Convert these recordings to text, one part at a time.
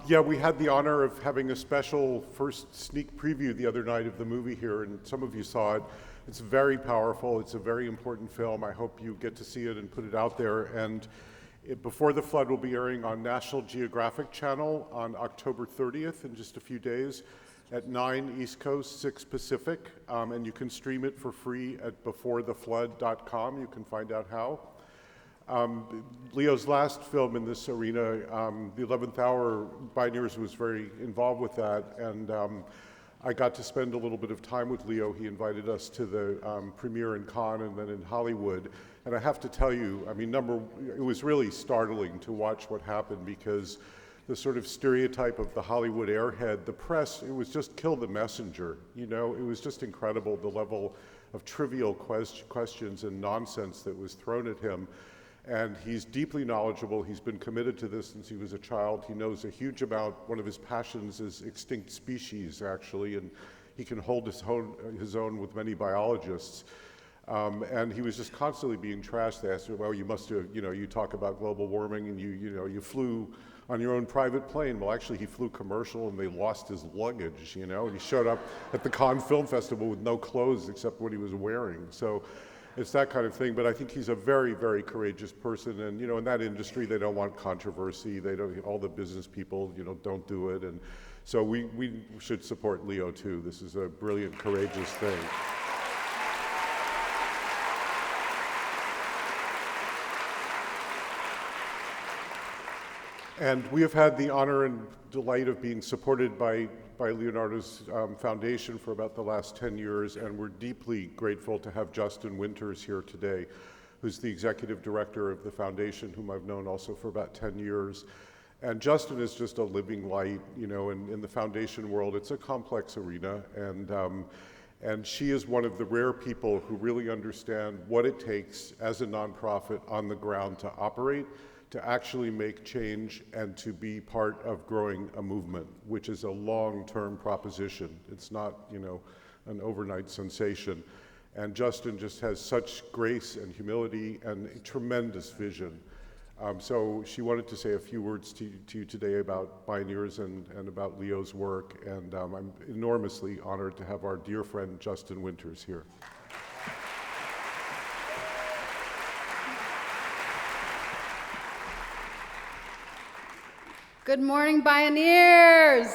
Yeah, we had the honor of having a special first sneak preview the other night of the movie here, and some of you saw it. It's very powerful. It's a very important film. I hope you get to see it and put it out there. And Before the Flood will be airing on National Geographic Channel on October 30th in just a few days at 9 East Coast, 6 Pacific. And you can stream it for free at beforetheflood.com. You can find out how. Leo's last film in this arena, The 11th Hour, Bioneers was very involved with that, and I got to spend a little bit of time with Leo. He invited us to the premiere in Cannes and then in Hollywood, and I have to tell you, I mean, it was really startling to watch what happened, because the sort of stereotype of the Hollywood airhead, the press, it was just kill the messenger, you know? It was just incredible, the level of trivial questions and nonsense that was thrown at him. And he's deeply knowledgeable. He's been committed to this since he was a child. He knows a huge amount. One of his passions is extinct species, actually, and he can hold his own with many biologists. And he was just constantly being trashed. They asked him, well, you must have, you know, you talk about global warming and you flew on your own private plane. Well, actually, he flew commercial and they lost his luggage, you know, and he showed up at the Cannes Film Festival with no clothes except what he was wearing. So it's that kind of thing, but I think he's a very, very courageous person, and you know, in that industry, they don't want controversy. They don't. All the business people, you know, don't do it, and so we should support Leo too. This is a brilliant, courageous thing. And we have had the honor and delight of being supported by Leonardo's foundation for about the last 10 years, and we're deeply grateful to have Justin Winters here today, who's the executive director of the foundation, whom I've known also for about 10 years. And Justin is just a living light, you know, in the foundation world. It's a complex arena, and she is one of the rare people who really understand what it takes as a nonprofit on the ground to operate, to actually make change, and to be part of growing a movement, which is a long-term proposition. It's not, you know, an overnight sensation. And Justin just has such grace and humility and a tremendous vision. So she wanted to say a few words to you today about Bioneers and about Leo's work, and I'm enormously honored to have our dear friend Justin Winters here. Good morning, Bioneers!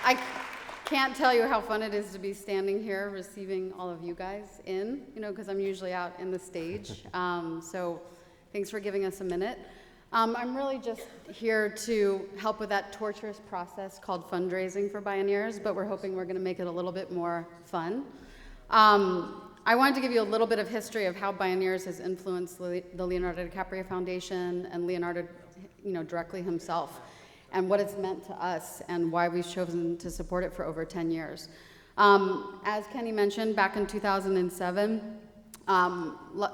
I can't tell you how fun it is to be standing here receiving all of you guys in, you know, because I'm usually out in the stage. So thanks for giving us a minute. I'm really just here to help with that torturous process called fundraising for Bioneers, but we're hoping we're going to make it a little bit more fun. I wanted to give you a little bit of history of how Bioneers has influenced the Leonardo Dicaprio Foundation and Leonardo, you know, directly himself, and what it's meant to us and why we've chosen to support it for over 10 years. As Kenny mentioned, back in 2007,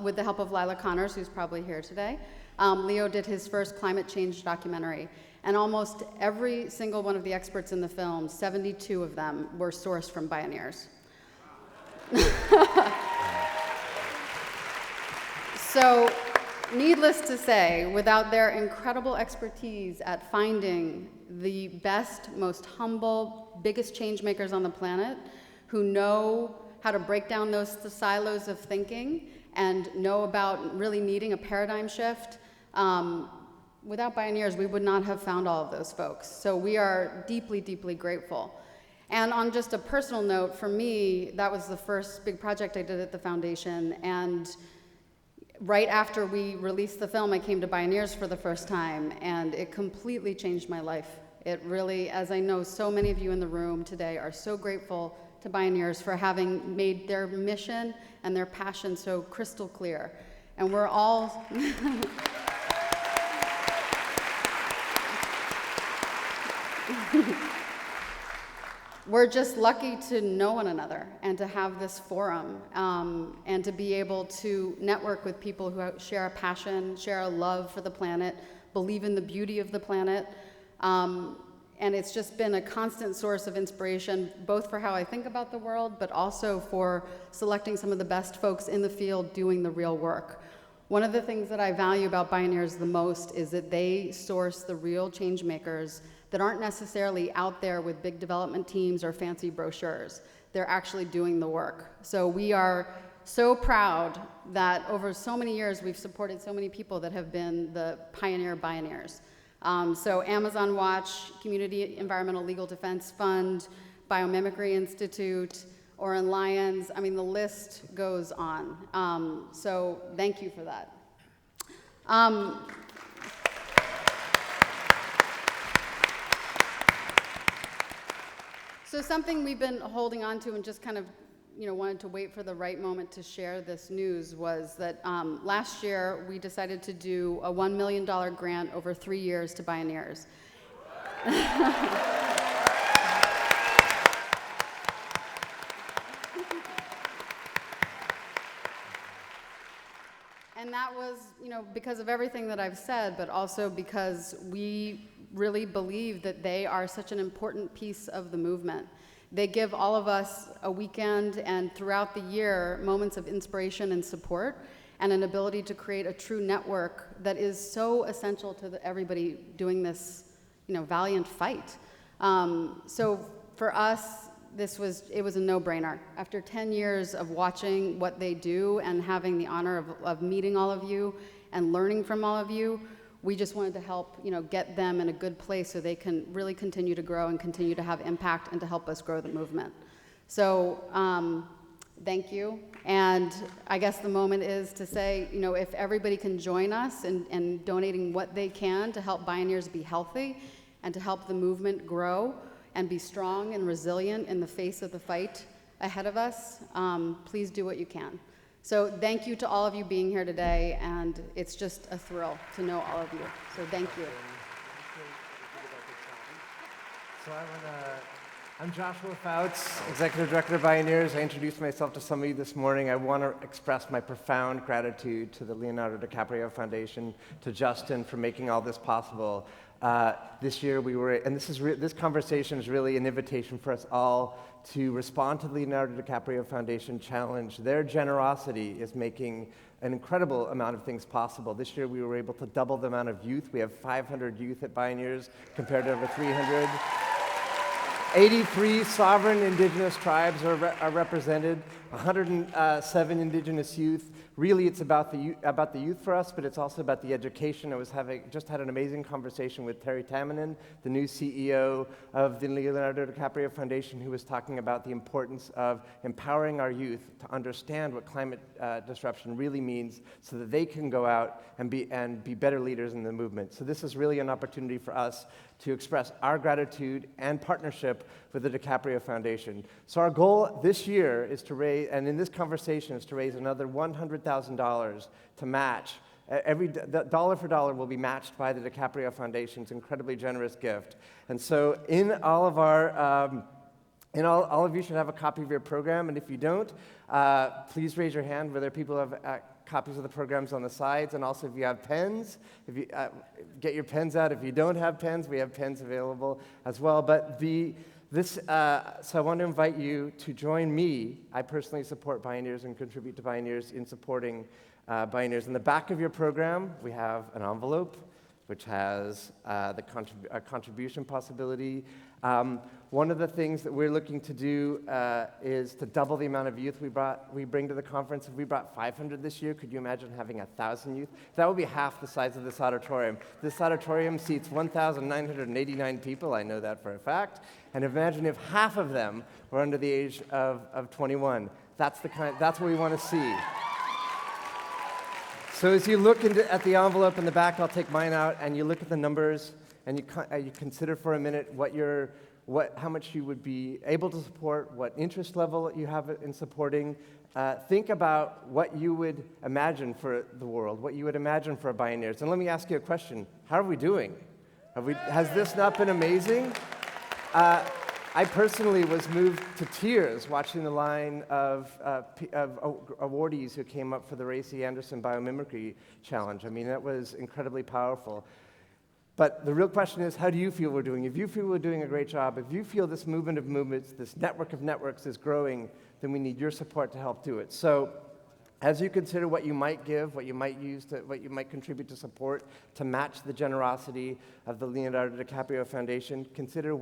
with the help of Lila Connors, who's probably here today, Leo did his first climate change documentary. And almost every single one of the experts in the film, 72 of them, were sourced from Bioneers. So, needless to say, without their incredible expertise at finding the best, most humble, biggest change makers on the planet, who know how to break down those silos of thinking and know about really needing a paradigm shift, without Bioneers, we would not have found all of those folks. So we are deeply, deeply grateful. And on just a personal note, for me, that was the first big project I did at the foundation, and right after we released the film, I came to Bioneers for the first time, and it completely changed my life. It really, as I know so many of you in the room today are so grateful to Bioneers for having made their mission and their passion so crystal clear. And we're all... we're just lucky to know one another and to have this forum, and to be able to network with people who share a passion, share a love for the planet, believe in the beauty of the planet. And it's just been a constant source of inspiration, both for how I think about the world, but also for selecting some of the best folks in the field doing the real work. One of the things that I value about Bioneers the most is that they source the real change makers that aren't necessarily out there with big development teams or fancy brochures. They're actually doing the work. So we are so proud that over so many years we've supported so many people that have been the pioneer Bioneers. So Amazon Watch, Community Environmental Legal Defense Fund, Biomimicry Institute, Oren Lyons, I mean, the list goes on. So thank you for that. So something we've been holding on to and just kind of, wanted to wait for the right moment to share this news was that last year we decided to do a $1 million grant over 3 years to Bioneers. And that was, because of everything that I've said, but also because we really believe that they are such an important piece of the movement. They give all of us a weekend and throughout the year moments of inspiration and support and an ability to create a true network that is so essential to everybody doing this, valiant fight. So for us, it was a no-brainer. After 10 years of watching what they do and having the honor of meeting all of you and learning from all of you, we just wanted to help, get them in a good place so they can really continue to grow and continue to have impact and to help us grow the movement. So thank you. And I guess the moment is to say, if everybody can join us in donating what they can to help Bioneers be healthy and to help the movement grow and be strong and resilient in the face of the fight ahead of us, please do what you can. So thank you to all of you being here today, and it's just a thrill to know all of you. So thank you. So I'm Joshua Fouts, Executive Director of Bioneers. I introduced myself to some of you this morning. I want to express my profound gratitude to the Leonardo Dicaprio Foundation, to Justin for making all this possible. This year we were, and this conversation is really an invitation for us all to respond to the Leonardo DiCaprio Foundation challenge. Their generosity is making an incredible amount of things possible. This year we were able to double the amount of youth. We have 500 youth at Bioneers compared to over 300. 83 sovereign indigenous tribes are represented, 107 indigenous youth. Really, it's about the youth for us, but it's also about the education. Just had an amazing conversation with Terry Tamminen, the new CEO of the Leonardo DiCaprio Foundation, who was talking about the importance of empowering our youth to understand what climate disruption really means so that they can go out and be better leaders in the movement. So this is really an opportunity for us to express our gratitude and partnership with the DiCaprio Foundation. So our goal this year is to raise, and in this conversation, is to raise another $100,000 to match. Every dollar for dollar will be matched by the DiCaprio Foundation's incredibly generous gift. And so in all of our, all of you should have a copy of your program, and if you don't, please raise your hand. Whether people have copies of the programs on the sides, and also if you have pens, if you get your pens out. If you don't have pens, we have pens available as well. But so I want to invite you to join me. I personally support Bioneers and contribute to Bioneers in supporting Bioneers. In the back of your program, we have an envelope which has a contribution possibility. One of the things that we're looking to do is to double the amount of youth we bring to the conference. If we brought 500 this year, could you imagine having 1,000 youth? That would be half the size of this auditorium. This auditorium seats 1,989 people, I know that for a fact. And imagine if half of them were under the age of 21. That's what we want to see. So as you look at the envelope in the back, I'll take mine out, and you look at the numbers, and you consider for a minute how much you would be able to support, what interest level you have in supporting. Think about what you would imagine for the world, what you would imagine for Bioneers. And let me ask you a question. How are we doing? Has this not been amazing? I personally was moved to tears watching the line of awardees who came up for the Ray C. Anderson Biomimicry Challenge. I mean, that was incredibly powerful. But the real question is, how do you feel we're doing? If you feel we're doing a great job, if you feel this movement of movements, this network of networks is growing, then we need your support to help do it. So as you consider what you might give, what you might use, what you might contribute to support to match the generosity of the Leonardo Dicaprio Foundation, consider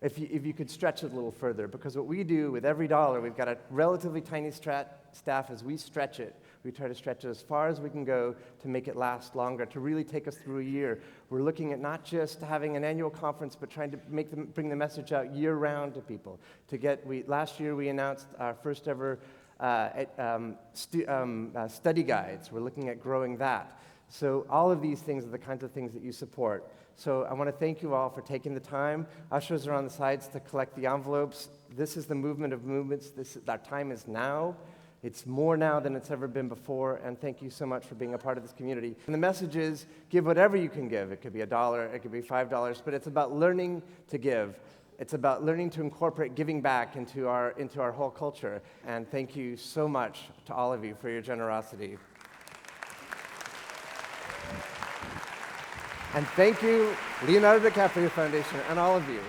if you could stretch it a little further, because what we do with every dollar, we've got a relatively tiny staff. As we stretch it, we try to stretch it as far as we can go to make it last longer, to really take us through a year. We're looking at not just having an annual conference, but trying to bring the message out year-round to people. Last year we announced our first ever study guides. We're looking at growing that. So all of these things are the kinds of things that you support. So I want to thank you all for taking the time. Ushers are on the sides to collect the envelopes. This is the movement of movements. Our time is now. It's more now than it's ever been before, and thank you so much for being a part of this community. And the message is, give whatever you can give. It could be $1, it could be $5, but it's about learning to give. It's about learning to incorporate giving back into our whole culture. And thank you so much to all of you for your generosity. And thank you, Leonardo DiCaprio Foundation, and all of you.